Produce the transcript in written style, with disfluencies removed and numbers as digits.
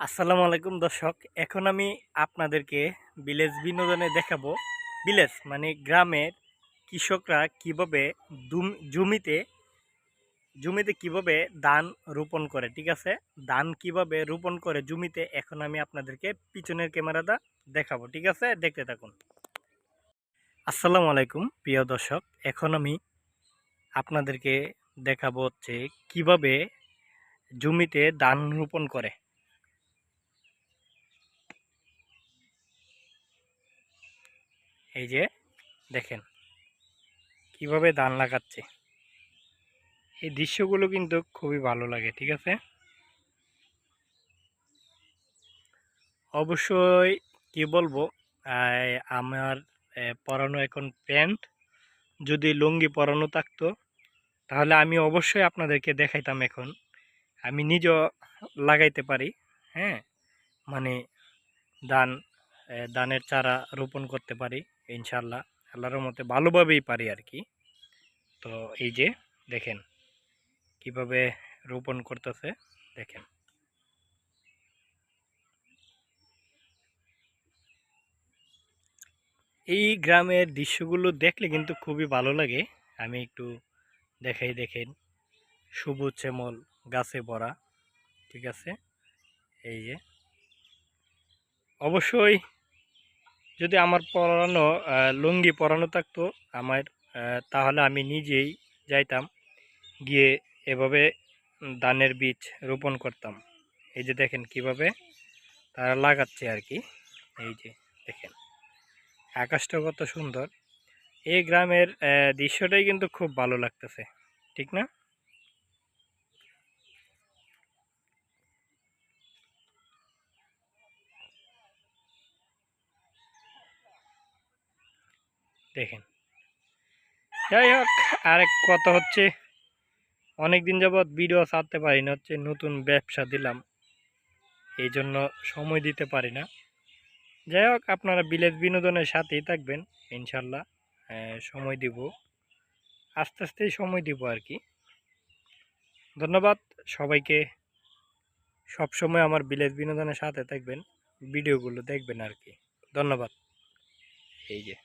আসসালামু আলাইকুম দর্শক। এখন আমি আপনাদেরকে ভিলেজ বিনোদনে দেখাবো। ভিলেজ মানে গ্রামের কৃষকরা কিভাবে জমিতে জমিতে কিভাবে ধান রোপণ করে, ঠিক আছে? ধান কিভাবে রোপণ করে জমিতে, এখন আমি আপনাদেরকে পিছনের ক্যামেরাটা দেখাবো, ঠিক আছে? দেখতে থাকুন। আসসালামু আলাইকুম প্রিয় দর্শক, এখন আমি আপনাদেরকে দেখাবো হচ্ছে কিভাবে জমিতে ধান রোপণ করে। এই যে দেখেন কিভাবে ধান লাগাচ্ছে। এই দৃশ্যগুলো কিন্তু খুবই ভালো লাগে, ঠিক আছে? অবশ্যই কি বলবো, আমার পরানো এখন প্যান্ট, যদি লুঙ্গি পরানো থাকতো তাহলে আমি অবশ্যই আপনাদেরকে দেখাইতাম। এখন আমি নিজেও লাগাইতে পারি, হ্যাঁ, মানে ধান ধানের চারা রোপণ করতে পারি ইনশাল্লাহ, আল্লাহর মতে ভালোভাবেই পারি আর কি। তো এই যে দেখেন কিভাবে রোপণ করতেছে, দেখেন। এই গ্রামের দৃশ্যগুলো দেখলে কিন্তু খুবই ভালো লাগে। আমি একটু দেখাই, দেখেন সবুজ শ্যামল গাছে ভরা, ঠিক আছে? এই যে অবশ্যই যদি আমার পরানো লুঙ্গি পরানো থাকতো আমার, তাহলে আমি নিজেই যাইতাম, গিয়ে এভাবে ধানের বীজ রোপণ করতাম। এই যে দেখেন কিভাবে তারা লাগাচ্ছে আর কি। এই যে দেখেন আকাশটা কত সুন্দর। এই গ্রামের দৃশ্যটাই কিন্তু খুব ভালো লাগতেছে, ঠিক না? দেখেন, যাই হোক, আরেক কথা হচ্ছে অনেক দিন যাবৎ ভিডিও ছাড়তে পারি না, হচ্ছে নতুন ব্যবসা দিলাম, এই জন্য সময় দিতে পারি না। যাই হোক, আপনারা বিলেজ বিনোদনের সাথেই থাকবেন ইনশাল্লাহ। সময় দিব, আস্তে আস্তেই সময় দিব আর কি। ধন্যবাদ সবাইকে, সবসময় আমার বিলেজ বিনোদনের সাথে থাকবেন, ভিডিওগুলো দেখবেন আর কি। ধন্যবাদ। এই যে